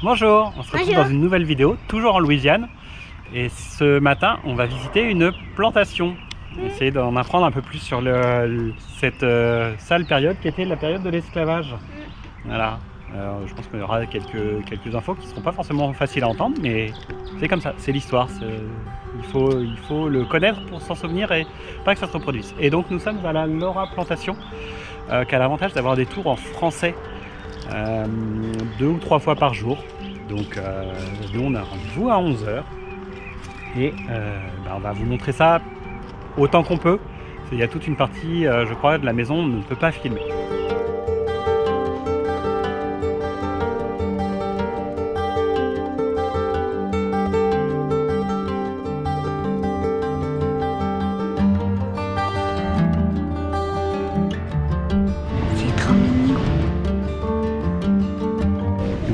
Bonjour, on se retrouve dans une nouvelle vidéo, toujours en Louisiane. Et ce matin, on va visiter une plantation. Essayer d'en apprendre un peu plus sur cette sale période qui était la période de l'esclavage. Voilà. Je pense qu'il y aura quelques infos qui ne seront pas forcément faciles à entendre, mais c'est comme ça, c'est l'histoire. Il faut le connaître pour s'en souvenir et pas que ça se reproduise. Et donc nous sommes à la Laura Plantation, qui a l'avantage d'avoir des tours en français 2 ou 3 fois par jour. Donc nous on a rendez-vous à 11 h et on va vous montrer ça autant qu'on peut. Il y a toute une partie, je crois, de la maison on ne peut pas filmer.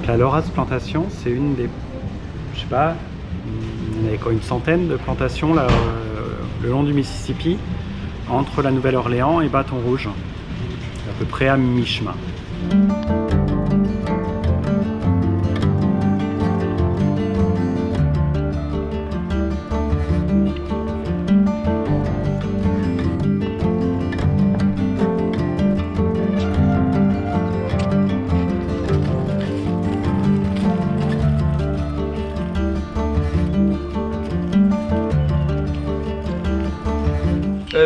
La Laura's Plantation, c'est une des, je sais pas, il y a quoi, une centaine de plantations là, le long du Mississippi, entre la Nouvelle-Orléans et Bâton Rouge, à peu près à mi-chemin.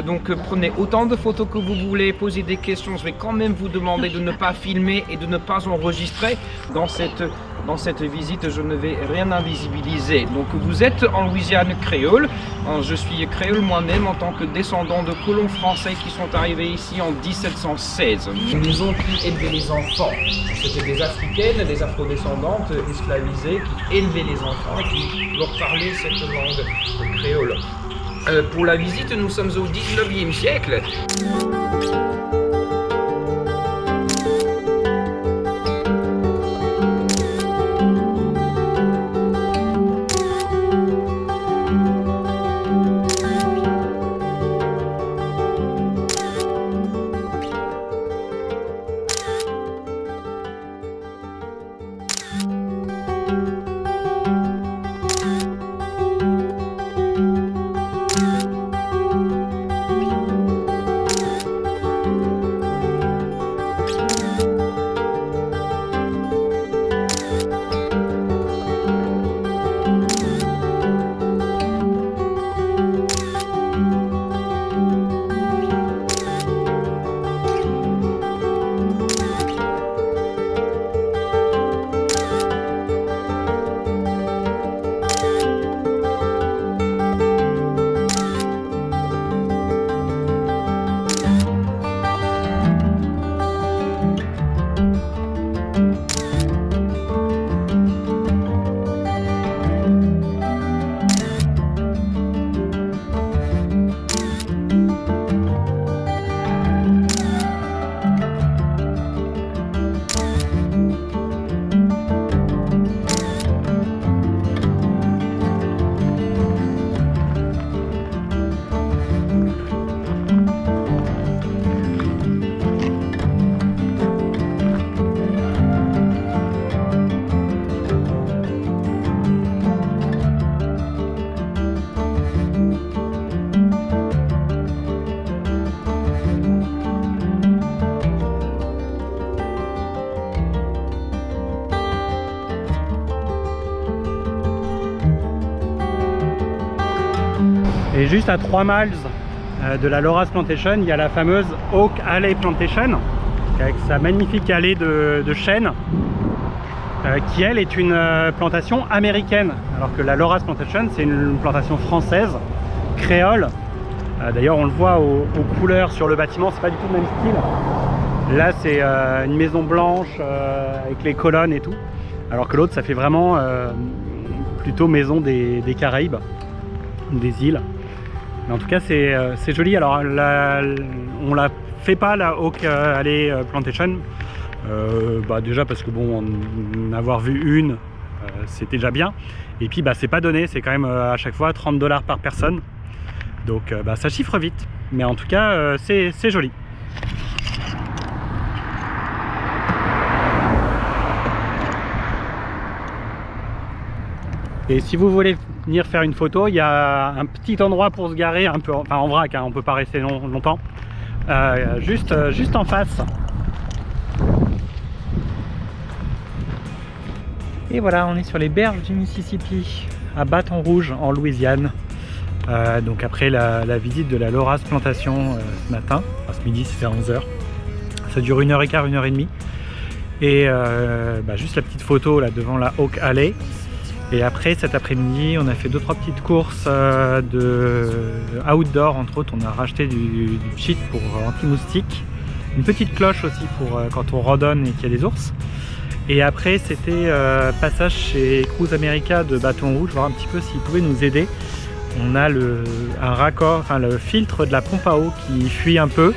Donc prenez autant de photos que vous voulez, posez des questions, je vais quand même vous demander de ne pas filmer et de ne pas enregistrer. Dans cette visite, je ne vais rien invisibiliser. Donc vous êtes en Louisiane créole, je suis créole moi-même en tant que descendant de colons français qui sont arrivés ici en 1716. Ils ont pu élever les enfants. C'était des Africaines, des afrodescendantes esclavisées qui élevaient les enfants et qui leur parlaient cette langue créole. Pour la visite, nous sommes au 19e siècle. Et juste à 3 miles de la Laura's Plantation, il y a la fameuse Oak Alley Plantation, avec sa magnifique allée de chênes, qui elle est une plantation américaine, alors que la Laura's Plantation c'est une plantation française, créole. D'ailleurs on le voit aux couleurs sur le bâtiment, c'est pas du tout le même style. Là c'est une maison blanche avec les colonnes et tout, alors que l'autre ça fait vraiment plutôt maison des Caraïbes, des îles. Mais en tout cas c'est joli. Alors on la fait pas la Oak Alley Plantation, déjà parce que bon, en avoir vu une c'était déjà bien, et puis c'est pas donné, c'est quand même à chaque fois 30 $ par personne, donc ça chiffre vite, mais en tout cas c'est joli. Et si vous voulez venir faire une photo, il y a un petit endroit pour se garer, un peu, enfin en vrac, hein, on peut pas rester longtemps, juste en face. Et voilà, on est sur les berges du Mississippi, à Baton Rouge, en Louisiane. Donc après la visite de la Laura's Plantation ce matin, enfin, ce midi, c'était à 11 h. Ça dure 1h15, 1h30. Et juste la petite photo là devant la Oak Alley. Et après cet après-midi, on a fait 2-3 petites courses de outdoor. Entre autres, on a racheté du cheat pour anti-moustique. Une petite cloche aussi pour quand on randonne et qu'il y a des ours. Et après, c'était passage chez Cruise America de Baton Rouge, voir un petit peu s'ils pouvaient nous aider. On a un raccord, enfin le filtre de la pompe à eau qui fuit un peu.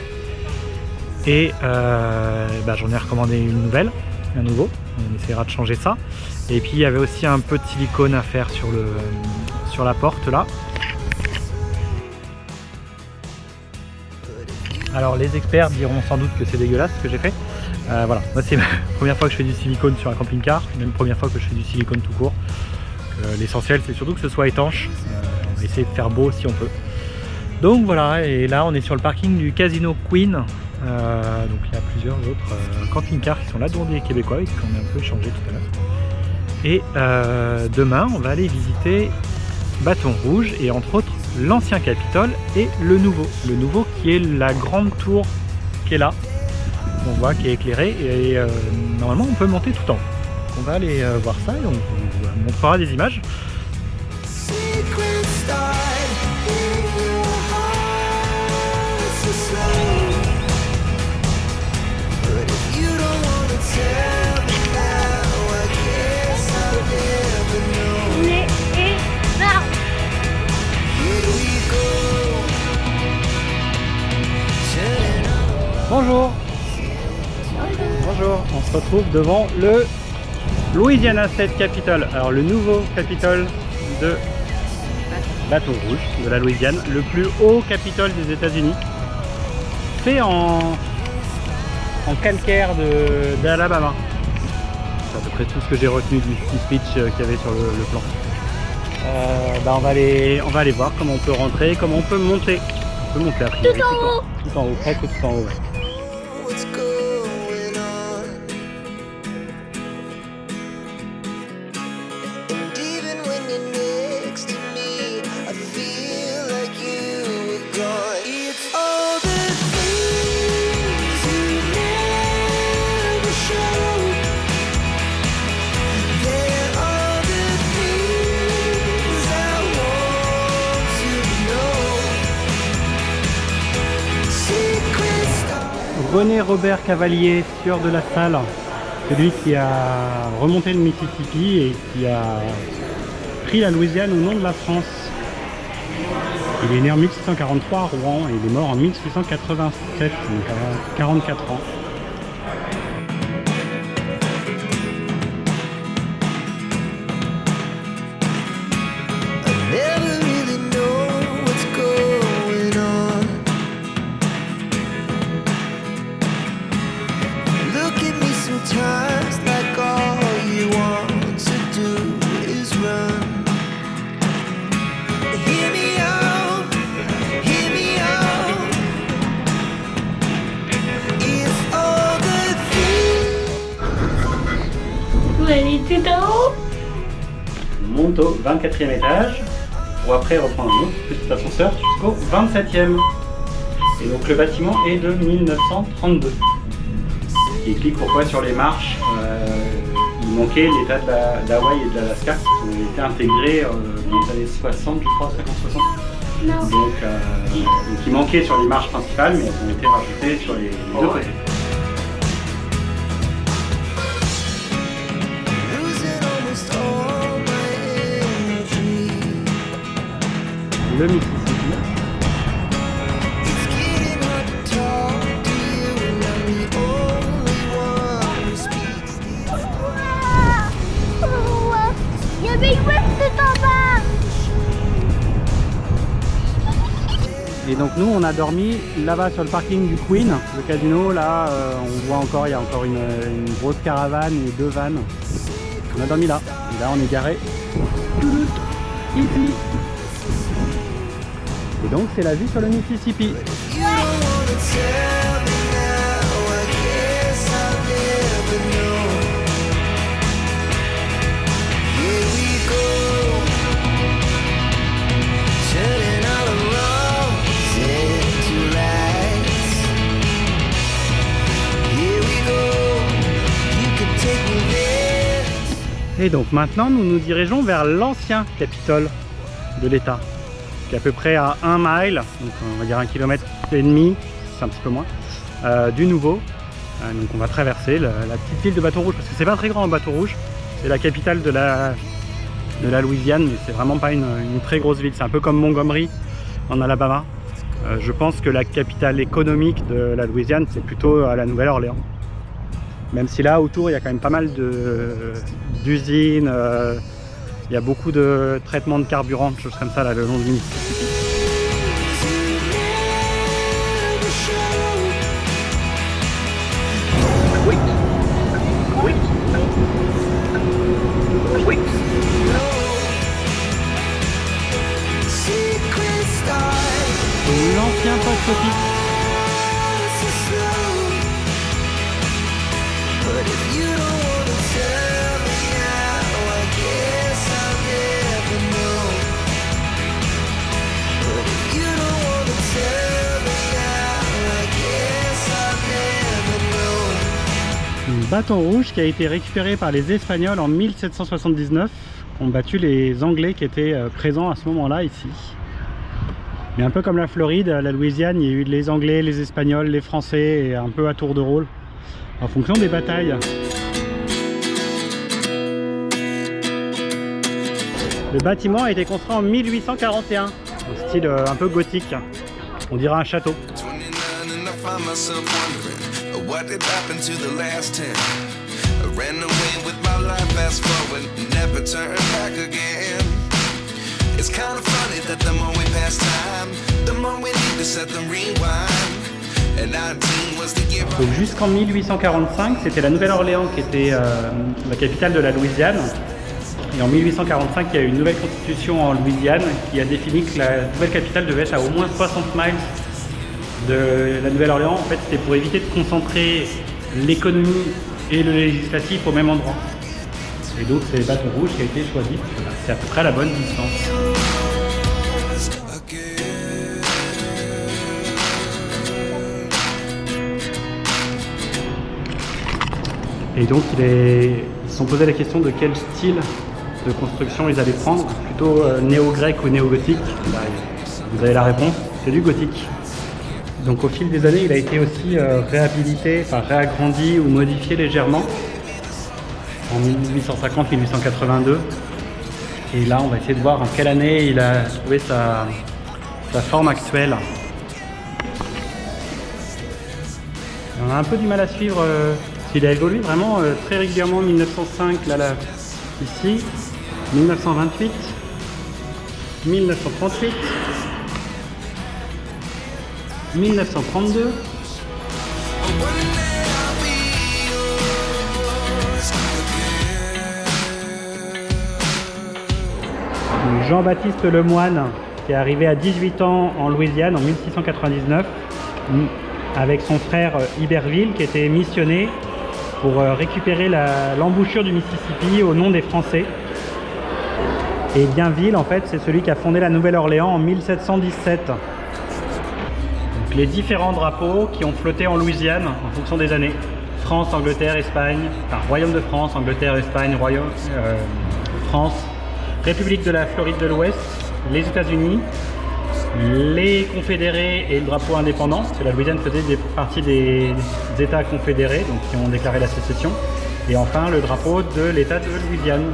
Et j'en ai recommandé une nouvelle, un nouveau. On essaiera de changer ça. Et puis il y avait aussi un peu de silicone à faire sur la porte là. Alors les experts diront sans doute que c'est dégueulasse ce que j'ai fait. Voilà, moi c'est la première fois que je fais du silicone sur un camping-car, même première fois que je fais du silicone tout court. L'essentiel c'est surtout que ce soit étanche. On va essayer de faire beau si on peut. Donc voilà, et là on est sur le parking du Casino Queen. Donc il y a plusieurs autres camping-cars qui sont là, dont des Québécois et qu'on a un peu échangé tout à l'heure. Et demain on va aller visiter Baton Rouge et entre autres l'ancien Capitole et le nouveau qui est la grande tour qui est là. On voit qui est éclairé et normalement on peut monter tout en haut. On va aller voir ça et on vous montrera des images. Bonjour. Bonjour, on se retrouve devant le Louisiana State Capitol. Alors le nouveau Capitole de Baton Rouge, de la Louisiane, le plus haut Capitole des États-Unis, fait en calcaire d'Alabama. C'est à peu près tout ce que j'ai retenu du petit speech qu'il y avait sur le plan. On va aller voir comment on peut rentrer, comment on peut monter. On peut monter a priori tout en haut, presque tout en haut. Ouais. René Robert Cavalier, sieur de la Salle, celui qui a remonté le Mississippi et qui a pris la Louisiane au nom de la France. Il est né en 1643 à Rouen et il est mort en 1887, donc à 44 ans. On monte au 24e étage pour après reprendre un autre petit ascenseur jusqu'au 27e. Et donc le bâtiment est de 1932. Il explique pourquoi sur les marches il manquait l'État d'Hawaï et de l'Alaska qui ont été intégrés dans les années 60, je crois, 50-60. Donc il manquait sur les marches principales, mais elles ont été rajoutées sur les deux côtés. Le Mississippi. Il y avait une ouest tout en bas. Et donc nous on a dormi là-bas sur le parking du Queen, le casino. Là on voit encore, il y a encore une grosse caravane et deux vannes. On a dormi là. Et là on est garé ici. Et donc c'est la vue sur le Mississippi. Et donc maintenant nous nous dirigeons vers l'ancien Capitole de l'État, qui est à peu près à 1 mile, donc on va dire 1,5 km, c'est un petit peu moins, du nouveau. Donc on va traverser la petite ville de Bâton Rouge, parce que c'est pas très grand Bâton Rouge, c'est la capitale de la Louisiane, mais c'est vraiment pas une très grosse ville, c'est un peu comme Montgomery en Alabama. Je pense que la capitale économique de la Louisiane c'est plutôt à la Nouvelle-Orléans. Même si là autour il y a quand même pas mal d'usines, il y a beaucoup de traitements de carburant, de choses comme ça là le long du Mississippi. L'ancien poste office. Bâton Rouge qui a été récupéré par les Espagnols en 1779, ont battu les Anglais qui étaient présents à ce moment-là ici. Mais un peu comme la Floride, la Louisiane, il y a eu les Anglais, les Espagnols, les Français, et un peu à tour de rôle, en fonction des batailles. Le bâtiment a été construit en 1841, au style un peu gothique, on dirait un château. What did happen to the last 10? I ran away with my life, fast forward, never turn back again. It's kind of funny that the more we pass time, the more we need to set the rewind. And 19 was the year. Donc jusqu'en 1845, c'était la Nouvelle-Orléans qui était la capitale de la Louisiane. Et en 1845, il y a eu une nouvelle constitution en Louisiane qui a défini que la nouvelle capitale devait être à au moins 60 miles de la Nouvelle-Orléans. En fait, c'était pour éviter de concentrer l'économie et le législatif au même endroit. Et donc, c'est Bâton Rouge qui a été choisi. C'est à peu près la bonne distance. Et donc, ils se sont posé la question de quel style de construction ils allaient prendre, plutôt néo-grec ou néo-gothique. Vous avez la réponse, c'est du gothique. Donc au fil des années, il a été aussi réhabilité, enfin réagrandi ou modifié légèrement en 1850-1882. Et là, on va essayer de voir en quelle année il a trouvé sa forme actuelle. On a un peu du mal à suivre s'il a évolué vraiment très régulièrement. 1905, là, ici, 1928, 1938. 1932. Jean-Baptiste Lemoine qui est arrivé à 18 ans en Louisiane en 1699 avec son frère Iberville qui était missionné pour récupérer l'embouchure du Mississippi au nom des Français. Et Bienville en fait c'est celui qui a fondé la Nouvelle-Orléans en 1717. Les différents drapeaux qui ont flotté en Louisiane en fonction des années. France, Angleterre, Espagne, enfin Royaume de France, Angleterre, Espagne, France, République de la Floride de l'Ouest, les États-Unis, les confédérés et le drapeau indépendant, parce que la Louisiane faisait partie des États confédérés, donc qui ont déclaré la sécession. Et enfin le drapeau de l'État de Louisiane.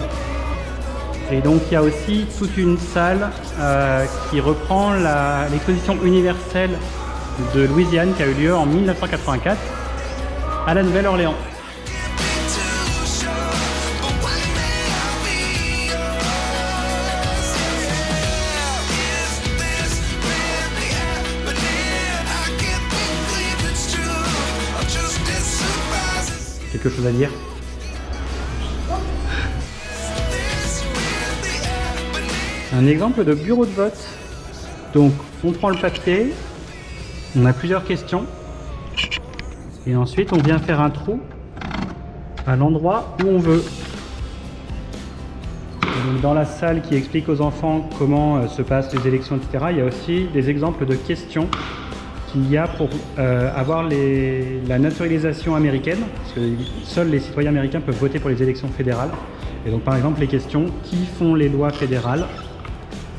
Et donc il y a aussi toute une salle qui reprend l'exposition universelle de Louisiane qui a eu lieu en 1984 à la Nouvelle-Orléans. Quelque chose à dire? Un exemple de bureau de vote. Donc on prend le papier, on a plusieurs questions et ensuite on vient faire un trou à l'endroit où on veut. Et donc dans la salle qui explique aux enfants comment se passent les élections, etc., il y a aussi des exemples de questions qu'il y a pour avoir la naturalisation américaine, parce que seuls les citoyens américains peuvent voter pour les élections fédérales. Et donc par exemple les questions: qui font les lois fédérales?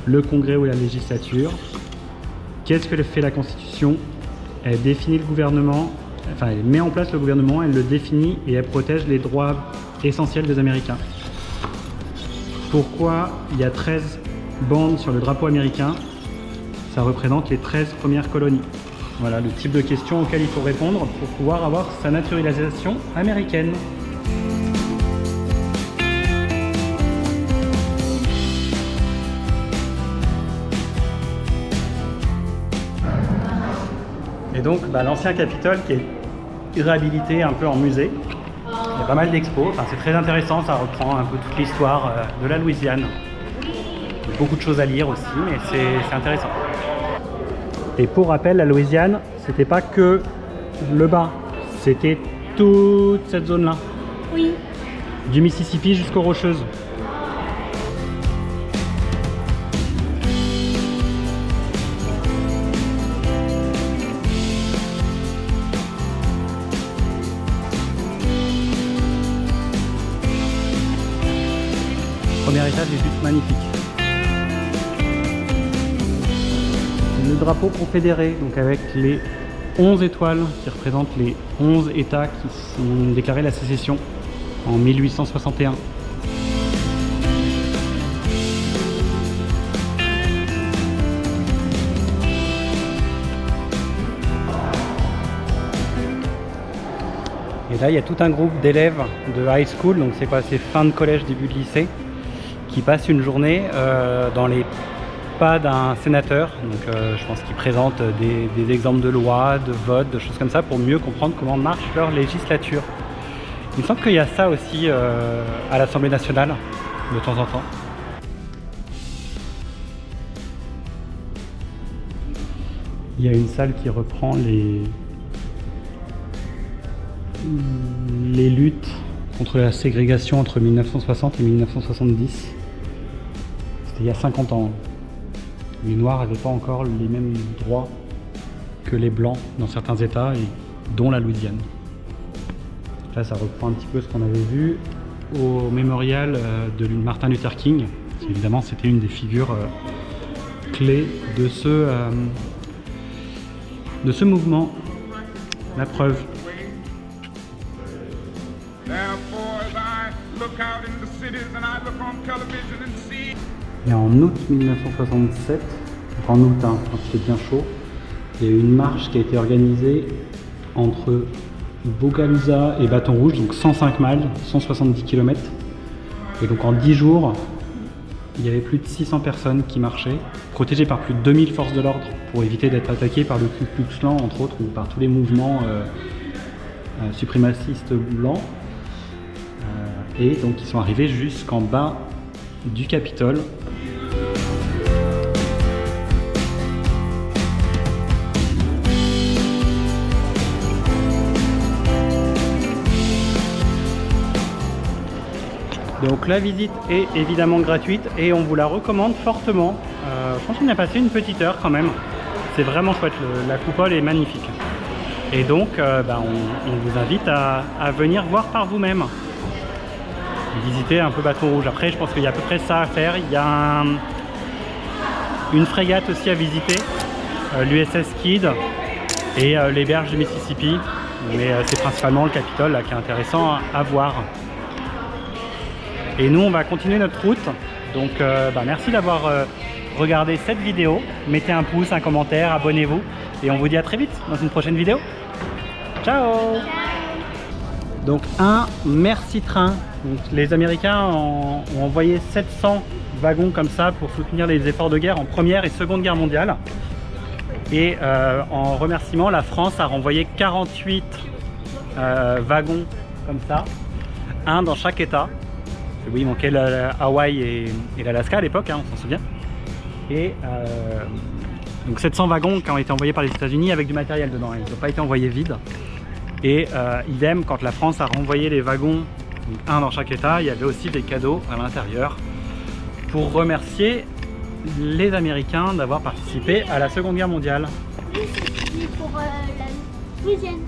Le Congrès ou la législature? Qu'est-ce que fait la Constitution? Elle définit le gouvernement, enfin elle met en place le gouvernement, elle le définit et elle protège les droits essentiels des Américains. Pourquoi il y a 13 bandes sur le drapeau américain? Ça représente les 13 premières colonies. Voilà le type de questions auxquelles il faut répondre pour pouvoir avoir sa naturalisation américaine. Et donc l'ancien Capitole qui est réhabilité un peu en musée. Il y a pas mal d'expos, enfin, c'est très intéressant, ça reprend un peu toute l'histoire de la Louisiane. Il y a beaucoup de choses à lire aussi, mais c'est intéressant. Et pour rappel, la Louisiane, c'était pas que le bas, c'était toute cette zone-là. Oui. Du Mississippi jusqu'aux Rocheuses. Le premier étage est juste magnifique. Le drapeau confédéré, donc avec les 11 étoiles qui représentent les 11 États qui ont déclaré la sécession en 1861. Et là, il y a tout un groupe d'élèves de high school, donc c'est quoi? C'est fin de collège, début de lycée, qui passe une journée dans les pas d'un sénateur. Donc je pense qu'ils présentent des exemples de lois, de votes, de choses comme ça pour mieux comprendre comment marche leur législature. Il me semble qu'il y a ça aussi à l'Assemblée nationale de temps en temps. Il y a une salle qui reprend les luttes contre la ségrégation entre 1960 et 1970. C'était il y a 50 ans. Les Noirs n'avaient pas encore les mêmes droits que les Blancs dans certains États, dont la Louisiane. Là, ça reprend un petit peu ce qu'on avait vu au mémorial de Martin Luther King. Évidemment, c'était une des figures clés de ce mouvement. La preuve. Et en août 1967, donc en août, quand il fait bien chaud, il y a eu une marche qui a été organisée entre Bogalusa et Bâton Rouge, donc 105 miles, 170 km. Et donc en 10 jours, il y avait plus de 600 personnes qui marchaient, protégées par plus de 2000 forces de l'ordre pour éviter d'être attaquées par le Ku Klux Klan, entre autres, ou par tous les mouvements suprémacistes blancs. Et donc ils sont arrivés jusqu'en bas du Capitole. Donc la visite est évidemment gratuite et on vous la recommande fortement. Je pense qu'on a passé une petite heure quand même. C'est vraiment chouette, la coupole est magnifique. Et donc on vous invite à venir voir par vous-même. Visiter un peu Bâton Rouge. Après je pense qu'il y a à peu près ça à faire. Il y a une frégate aussi à visiter, l'USS Kidd et les berges du Mississippi. Mais c'est principalement le Capitole là, qui est intéressant à voir. Et nous on va continuer notre route. Donc merci d'avoir regardé cette vidéo. Mettez un pouce, un commentaire, abonnez-vous. Et on vous dit à très vite dans une prochaine vidéo. Ciao. Donc un merci train. Donc, les Américains ont envoyé 700 wagons comme ça pour soutenir les efforts de guerre en Première et Seconde Guerre mondiale. Et en remerciement, la France a renvoyé 48 wagons comme ça, un dans chaque État. Oui, il manquait Hawaï et l'Alaska à l'époque, on s'en souvient. Et donc 700 wagons qui ont été envoyés par les États-Unis avec du matériel dedans, ils n'ont pas été envoyés vides. Et idem, quand la France a renvoyé les wagons, un dans chaque état, il y avait aussi des cadeaux à l'intérieur pour remercier les Américains d'avoir participé à la Seconde Guerre mondiale. Oui, c'est pour la Louisiane.